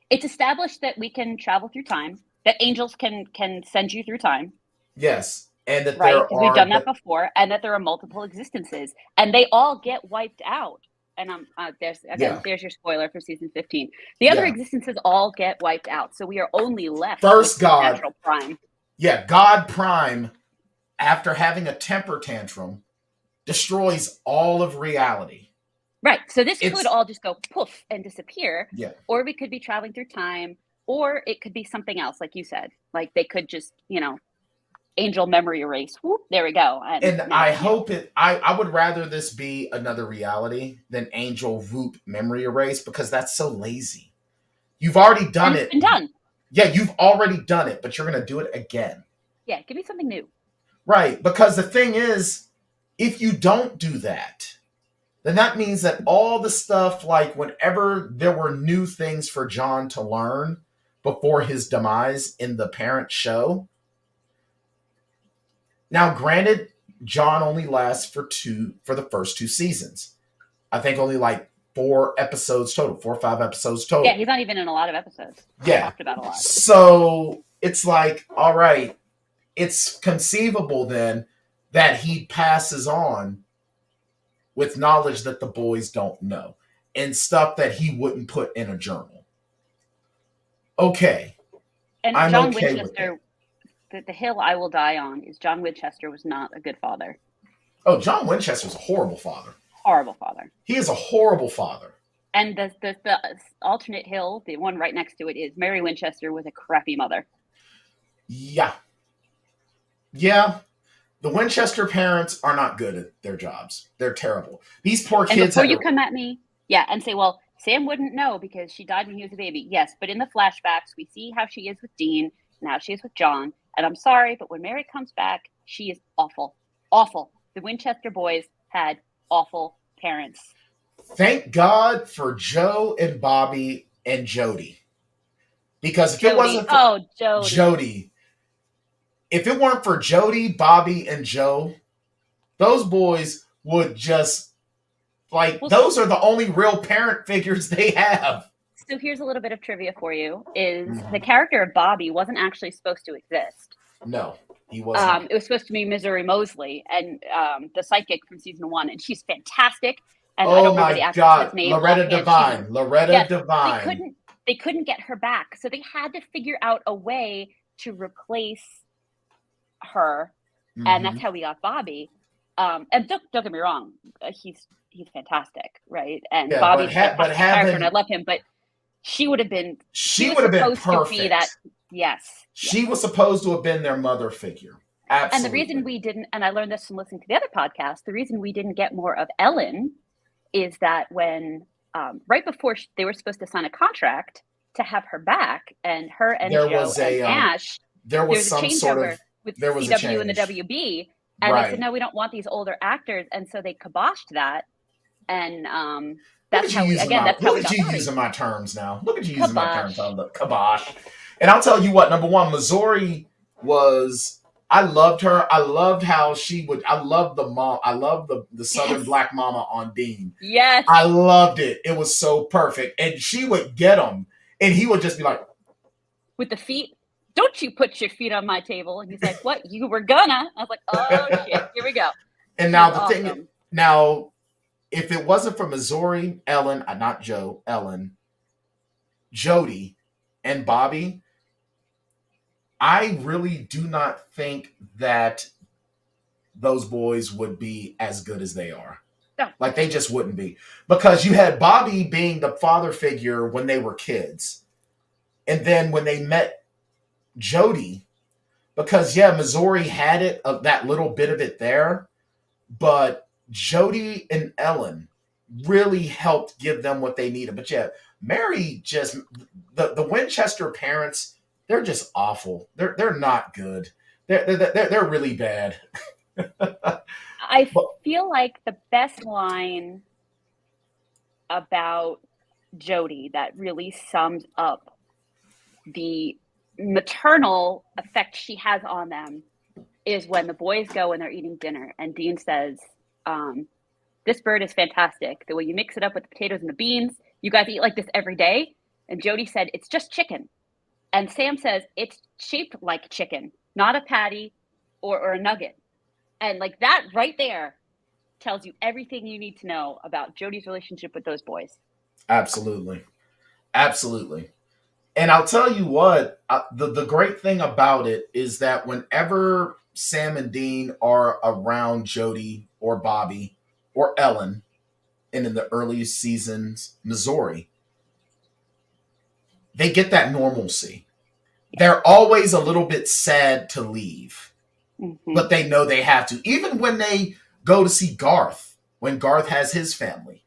It's established that we can travel through time, that angels can send you through time. Yes. And that because we've done that before, and that there are multiple existences, and they all get wiped out. And there's your spoiler for season 15. The other existences all get wiped out, so we are only left with God, natural prime. Yeah, God Prime, after having a temper tantrum, destroys all of reality. Right. So this could all just go poof and disappear. Yeah. Or we could be traveling through time, or it could be something else, like you said. Like they could just, angel memory erase. Whoop, there we go. And I hope I would rather this be another reality than angel whoop memory erase, because that's so lazy. You've already done it. It's been done. Yeah, you've already done it, but you're going to do it again. Yeah, give me something new. Right, because the thing is, if you don't do that, then that means that all the stuff, like whenever there were new things for John to learn before his demise in the parent show. Now, granted, John only lasts for the first 2 seasons. I think only like 4 episodes total, 4 or 5 episodes total. Yeah, he's not even in a lot of episodes. Yeah. Talked about a lot. So it's like, all right, it's conceivable then that he passes on with knowledge that the boys don't know and stuff that he wouldn't put in a journal. Okay. And I'm John okay Winchester, the hill I will die on is John Winchester was not a good father. Oh, John Winchester's a horrible father. Horrible father. He is a horrible father. And the alternate hill, the one right next to it, is Mary Winchester was a crappy mother. Yeah. Yeah. The Winchester parents are not good at their jobs. They're terrible. These poor kids. And before you come at me, and say, well, Sam wouldn't know because she died when he was a baby. Yes, but in the flashbacks, we see how she is with Dean and how she is with John. And I'm sorry, but when Mary comes back, she is awful. Awful. The Winchester boys had awful parents. Thank God for Joe and Bobby and Jody. Because if it wasn't for Jody. If it weren't for Jody, Bobby, and Joe, those boys would just, those are the only real parent figures they have. So here's a little bit of trivia for you, is the character of Bobby wasn't actually supposed to exist. No, he wasn't. It was supposed to be Missouri Mosley, and the psychic from season 1, and she's fantastic. And I don't remember the actress's name. Loretta Devine. Devine. They couldn't get her back, so they had to figure out a way to replace her, and that's how we got Bobby. And don't get me wrong, he's fantastic, right? And Bobby's a character, and I love him, but she would have been. She would have been perfect. To be that, yes, She was supposed to have been their mother figure. Absolutely. And the reason we didn't, and I learned this from listening to the other podcast, the reason we didn't get more of Ellen is that when right before they were supposed to sign a contract to have her back, and her and there Joe was and Ash, there was a some sort of with there was CW and the WB, and right. they said no, we don't want these older actors, and so they kiboshed that, and that's how we got Look at you using my terms now. Look at you using my terms on the kibosh. And I'll tell you what, number one, Missouri was. I loved her. I loved how she would. I loved the mom. I loved the Southern black mama on Dean. Yes. I loved it. It was so perfect. And she would get him, and he would just be like, with the feet. Don't you put your feet on my table? And he's like, what? You were gonna? I was like, oh shit, here we go. And now the thing. Now, if it wasn't for Missouri, Ellen, not Joe, Ellen, Jody, and Bobby, I really do not think that those boys would be as good as they are. No. Like, they just wouldn't be. Because you had Bobby being the father figure when they were kids. And then when they met Jody, because, yeah, Missouri had it, of that little bit of it there. But Jody and Ellen really helped give them what they needed. But, yeah, Mary just, the Winchester parents, they're just awful. They're not good. They're really bad. I feel like the best line about Jody that really sums up the maternal effect she has on them is when the boys go and they're eating dinner, and Dean says, this bird is fantastic. The way you mix it up with the potatoes and the beans, you guys eat like this every day. And Jody said, it's just chicken. And Sam says, it's shaped like chicken, not a patty or a nugget. And like that right there tells you everything you need to know about Jody's relationship with those boys. Absolutely. Absolutely. And I'll tell you what, the great thing about it is that whenever Sam and Dean are around Jody or Bobby or Ellen, and in the early seasons, Missouri, they get that normalcy. They're always a little bit sad to leave, but they know they have to. Even when they go to see Garth, when Garth has his family,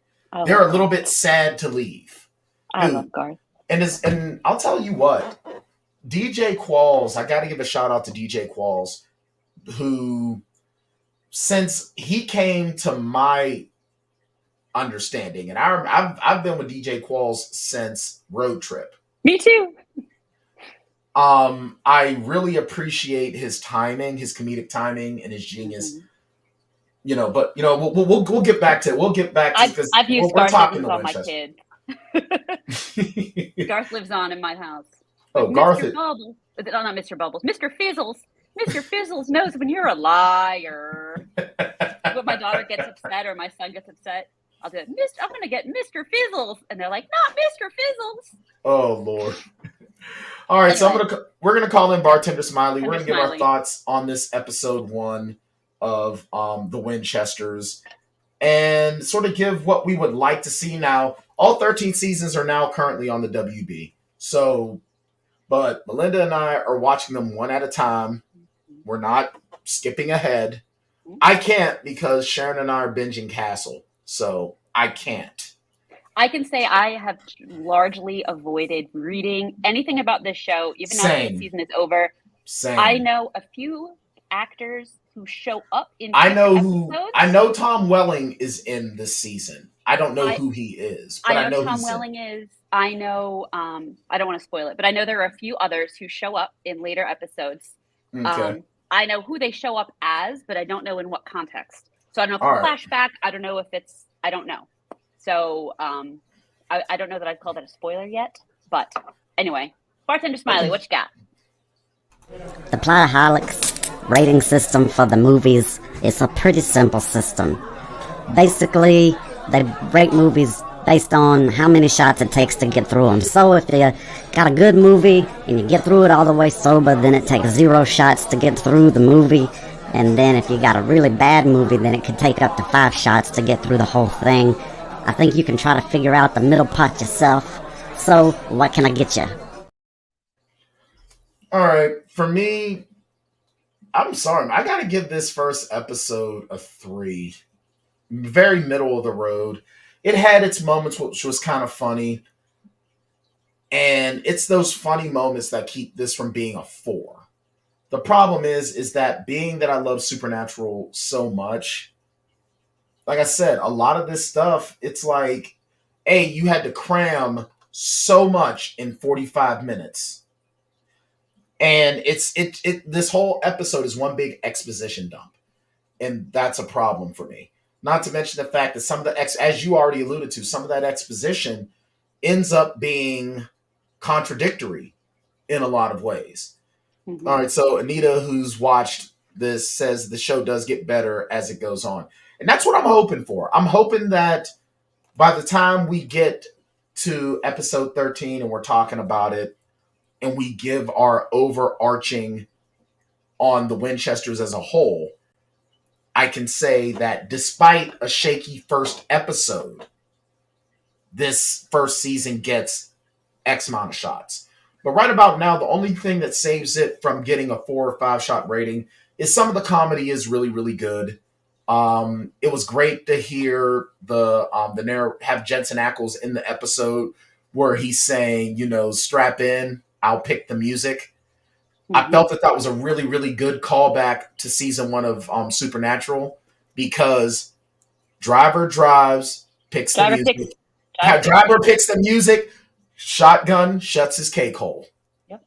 they're a little bit sad to leave. I love Garth. And I'll tell you what, DJ Qualls, I got to give a shout out to DJ Qualls, who, since he came to my understanding, and I've been with DJ Qualls since Road Trip. Me too. I really appreciate his timing, his comedic timing, and his genius. But we'll get back to because I've used we're Garth talking on my kids. Garth lives on in my house. Oh, Garth! Mr. Bubbles. No, not Mr. Bubbles. Mr. Fizzles. Mr. Fizzles knows when you're a liar. When my daughter gets upset or my son gets upset, I'll do it. I'm going to get Mr. Fizzles, and they're like, "Not Mr. Fizzles." Oh Lord! All right, so we're gonna call in Bartender Smiley. We're gonna give our thoughts on this episode 1 of the Winchesters, and sort of give what we would like to see now. All 13 seasons are now currently on the WB. So, but Melinda and I are watching them one at a time. We're not skipping ahead. I can't because Sharon and I are binging Castle. So I can't. I can say I have largely avoided reading anything about this show, even now that the season is over. Same. I know a few actors who show up in episodes. I know Tom Welling is in this season. I don't know who he is, but I know Tom Welling is. I know, I don't want to spoil it, but I know there are a few others who show up in later episodes. Okay. I know who they show up as, but I don't know in what context. So I don't know if it's a flashback. I don't know if it's, I don't know. So I don't know that I'd call that a spoiler yet. But anyway, Bartender Smiley, what you got? The Plotaholics rating system for the movies is a pretty simple system. Basically, they rate movies based on how many shots it takes to get through them. So if you got a good movie and you get through it all the way sober, then it takes 0 shots to get through the movie. And then if you got a really bad movie, then it could take up to 5 shots to get through the whole thing. I think you can try to figure out the middle part yourself. So, what can I get you? All right, for me, I'm sorry, I got to give this first episode a 3. Very middle of the road. It had its moments, which was kind of funny, and it's those funny moments that keep this from being a 4. The problem is that being that I love Supernatural so much, like I said, a lot of this stuff, it's like, hey, you had to cram so much in 45 minutes. And this whole episode is one big exposition dump. And that's a problem for me. Not to mention the fact that some of the as you already alluded to, some of that exposition ends up being contradictory in a lot of ways. Mm-hmm. All right, so Anita, who's watched this, says the show does get better as it goes on. And that's what I'm hoping for. I'm hoping that by the time we get to episode 13 and we're talking about it and we give our overarching on the Winchesters as a whole, I can say that despite a shaky first episode, this first season gets X amount of shots. But right about now, the only thing that saves it from getting a 4 or 5 shot rating is some of the comedy is really, really good. It was great to hear have Jensen Ackles in the episode where he's saying, strap in, I'll pick the music. Mm-hmm. I felt that was a really, really good callback to season 1 of Supernatural, because driver drives, picks the music. Driver picks the music. Shotgun shuts his cake hole. Yep.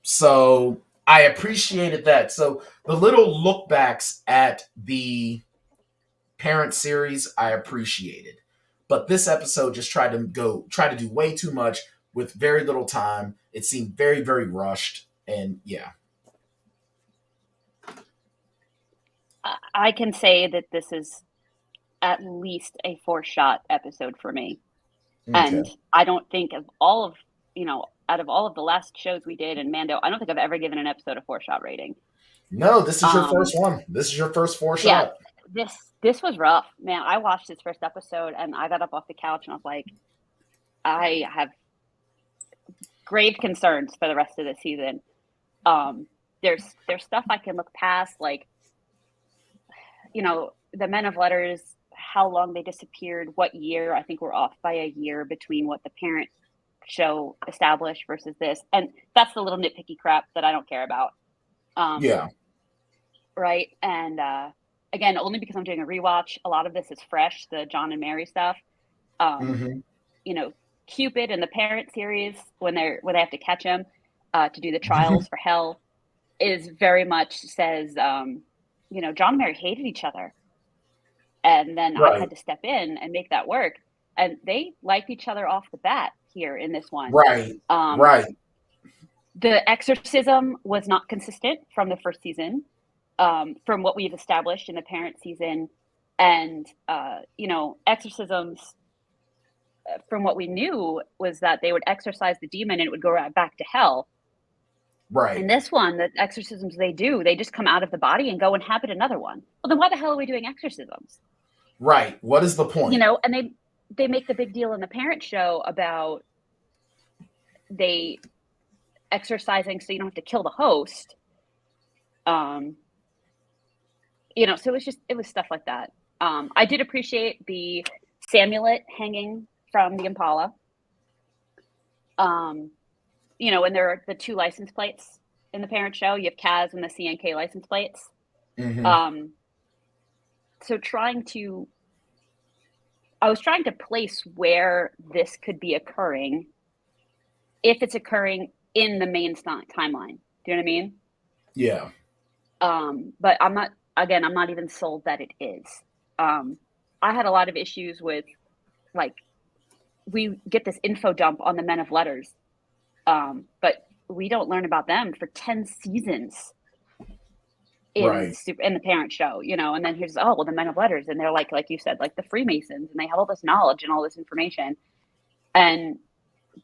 So I appreciated that. So the little look backs at the parent series, I appreciated. But this episode just tried to do way too much with very little time. It seemed very, very rushed. And yeah. I can say that this is at least a 4-shot episode for me. Okay. And I don't think out of all of the last shows we did in Mando, I don't think I've ever given an episode a 4-shot rating. No, this is your first one. This is your first 4-shot. Yeah, this was rough, man. I watched this first episode and I got up off the couch and I was like, I have grave concerns for the rest of the season. There's stuff I can look past, like, the Men of Letters, how long they disappeared, what year. I think we're off by a year between what the parent show established versus this. And that's the little nitpicky crap that I don't care about. Yeah. Right. And again, only because I'm doing a rewatch, a lot of this is fresh, the John and Mary stuff. Cupid in the parent series, when they have to catch him to do the trials for hell, is very much says, John and Mary hated each other. And then I had to step in and make that work. And they liked each other off the bat here in this one. Right. The exorcism was not consistent from the first season, from what we've established in the parent season. And, exorcisms, from what we knew, was that they would exorcise the demon and it would go right back to hell. Right. In this one, the exorcisms they just come out of the body and go and inhabit another one. Well, then why the hell are we doing exorcisms? Right. What is the point? And they make the big deal in the parent show about they exorcising so you don't have to kill the host. So it was stuff like that. I did appreciate the Samulet hanging from the Impala. And there are the 2 license plates in the parent show. You have Kaz and the CNK license plates. Mm-hmm. So I was trying to place where this could be occurring, if it's occurring in the main timeline. Do you know what I mean? Yeah. But I'm not even sold that it is. I had a lot of issues with, like, we get this info dump on the Men of Letters, but we don't learn about them for 10 seasons in the parent show, and then here's, the Men of Letters, and they're like you said, like the Freemasons, and they have all this knowledge and all this information. And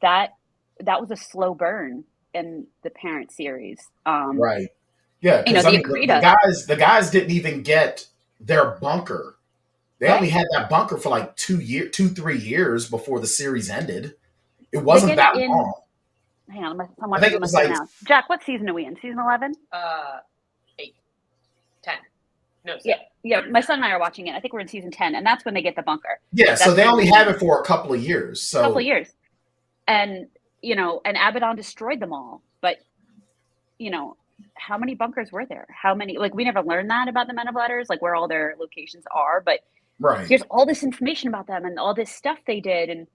that was a slow burn in the parent series. Right. Yeah. The guys didn't even get their bunker. They only had that bunker for like 2-3 years before the series ended. It wasn't that long. hang on, I'm I watching think it was like, now. Jack, what season are we in? Season 11? 8, 10. No, 7. Yeah. My son and I are watching it. I think we're in season 10, and that's when they get the bunker. yeah. So That's they when only we- have it for a couple of years. So a couple of years, and and Abaddon destroyed them all. But how many bunkers were there? How many? Like, we never learned that about the Men of Letters, like where all their locations are. But right, here's all this information about them and all this stuff they did, and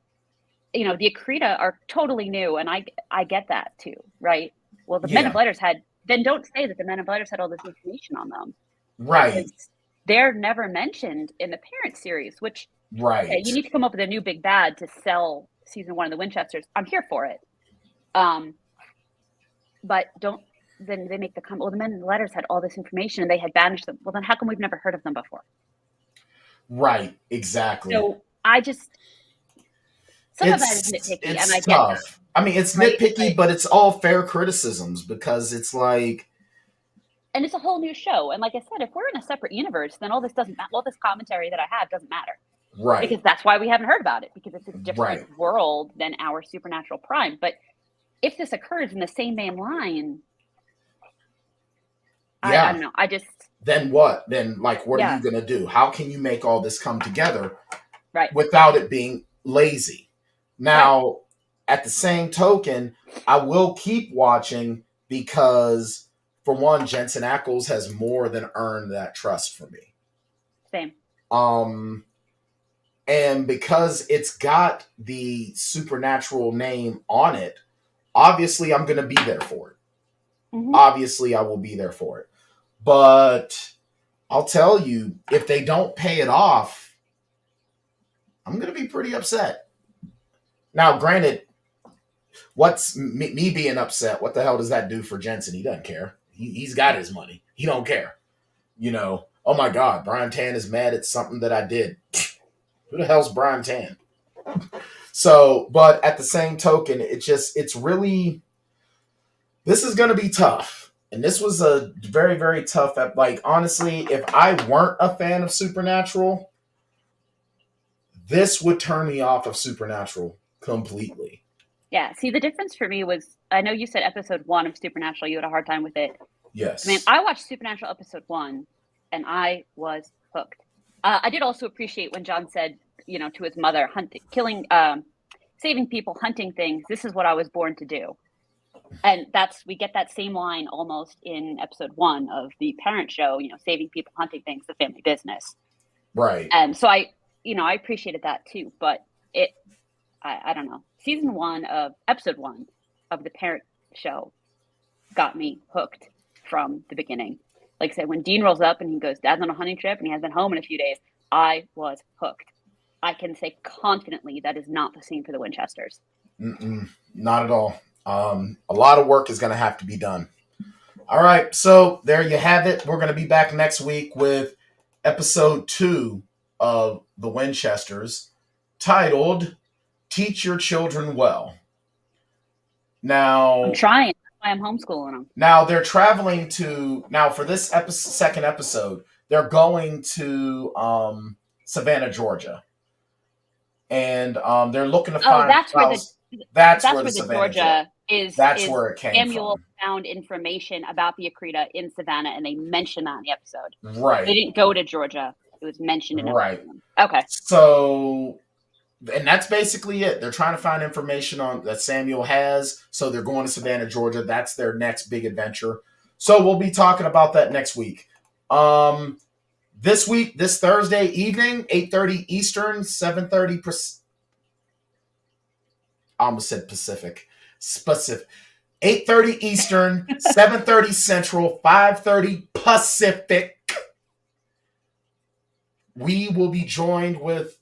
the Akrita are totally new, and I get that too, right? Well, the Men of Letters then don't say that the Men of Letters had all this information on them, right, because they're never mentioned in the parent series. Which right. okay, you need to come up with a new big bad to sell season 1 of the Winchesters. I'm here for it. But then they make the comment, well, the Men of Letters had all this information and they had banished them. Well, then how come we've never heard of them before? Right, exactly. So I just, some of that is nitpicky, and I get that. I mean, it's nitpicky, but it's all fair criticisms, because it's like, and it's a whole new show. And like I said, if we're in a separate universe, then all this doesn't matter. All this commentary that I have doesn't matter. right, Because that's why we haven't heard about it, because it's a different world than our supernatural prime. But if this occurs in the same main line, I don't know. Then what? Then, like, what are you going to do? How can you make all this come together without it being lazy? Now, at the same token, I will keep watching, because, for one, Jensen Ackles has more than earned that trust for me. Same. And because it's got the supernatural name on it, obviously I'm going to be there for it. Mm-hmm. Obviously I will be there for it. But I'll tell you, if they don't pay it off, I'm going to be pretty upset. Now, granted, what's me being upset? What the hell does that do for Jensen? He doesn't care. He's got his money. He don't care. Oh my God, Brian Tann is mad at something that I did. Who the hell's Brian Tann? So, but at the same token, it's really, this is going to be tough. And this was a very, very tough, like, honestly, if I weren't a fan of Supernatural, this would turn me off of Supernatural completely. Yeah. See, the difference for me was, I know you said episode 1 of Supernatural, you had a hard time with it. Yes. I mean, I watched Supernatural episode 1 and I was hooked. I did also appreciate when John said, to his mother, saving people, hunting things. This is what I was born to do. And we get that same line almost in episode 1 of the parent show, saving people, hunting things, the family business. Right. And so I appreciated that too, but I don't know. Episode 1 of the parent show got me hooked from the beginning. Like I said, when Dean rolls up and he goes, Dad's on a hunting trip and he hasn't been home in a few days, I was hooked. I can say confidently that is not the same for the Winchesters. Not at all. A lot of work is going to have to be done. All right, so there you have it. We're going to be back next week with episode 2 of the Winchesters, titled Teach Your Children Well. Now, I'm trying. That's why I'm homeschooling them. Now, they're traveling for this second episode, they're going to Savannah, Georgia. And they're looking to find... that's where the Georgia is. That's where it came Samuel from. found information about the Akrita in Savannah, and they mentioned that in the episode. Right. They didn't go to Georgia. It was mentioned in Right. Okay. So, and that's basically it. They're trying to find information that Samuel has. So they're going to Savannah, Georgia. That's their next big adventure. So we'll be talking about that next week. This Thursday evening, 8:30 Eastern, 7:30 I almost said Pacific. Specific. 8:30 Eastern, 7:30 Central, 5:30 Pacific. We will be joined with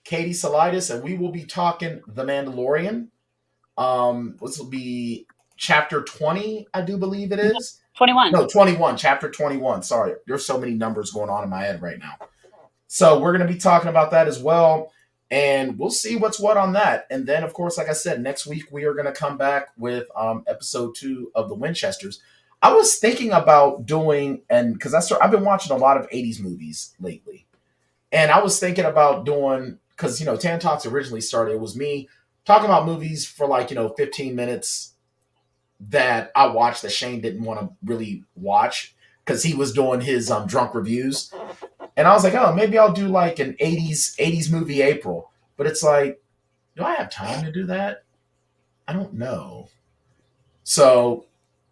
Katie Salidas, and we will be talking The Mandalorian. This will be chapter 20, I do believe it is. 21. No, 21. Chapter 21. Sorry. There's so many numbers going on in my head right now. So we're going to be talking about that as well. And we'll see what's what on that. And then, of course, like I said, next week we are going to come back with episode 2 of the Winchesters. I was thinking about doing, and because I've been watching a lot of 80s movies lately. And I was thinking about doing, because, Tann Talks originally started, it was me talking about movies for 15 minutes that I watched that Shane didn't want to really watch because he was doing his drunk reviews. And I was like, oh, maybe I'll do like an 80s movie April. But it's like, do I have time to do that? I don't know. So,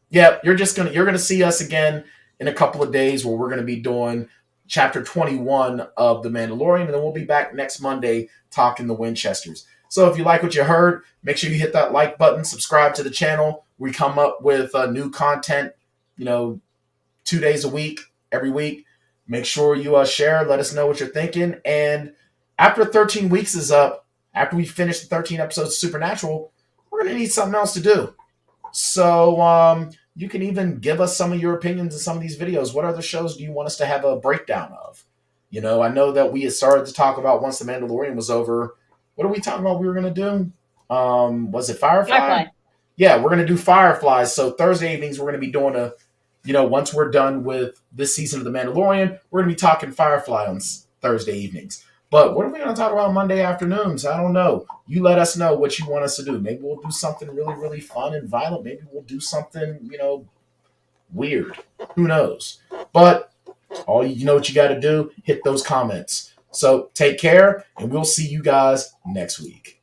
yeah, you're gonna see us again in a couple of days where we're gonna be doing chapter 21 of The Mandalorian, and then we'll be back next Monday talking the Winchesters. So if you like what you heard, make sure you hit that like button, subscribe to the channel. We come up with new content, 2 days a week, every week. Make sure you share, let us know what you're thinking. And after 13 weeks is up, after we finish the 13 episodes of Supernatural, we're going to need something else to do. So you can even give us some of your opinions in some of these videos. What other shows do you want us to have a breakdown of? I know that we had started to talk about once The Mandalorian was over. What are we talking about we were going to do? Was it Firefly? Yeah, we're going to do Fireflies. So Thursday evenings, we're going to be doing once we're done with this season of The Mandalorian, we're going to be talking Firefly on Thursday evenings. But what are we going to talk about Monday afternoons? I don't know. You let us know what you want us to do. Maybe we'll do something really, really fun and violent. Maybe we'll do something, weird. Who knows? But you know what you got to do? Hit those comments. So take care, and we'll see you guys next week.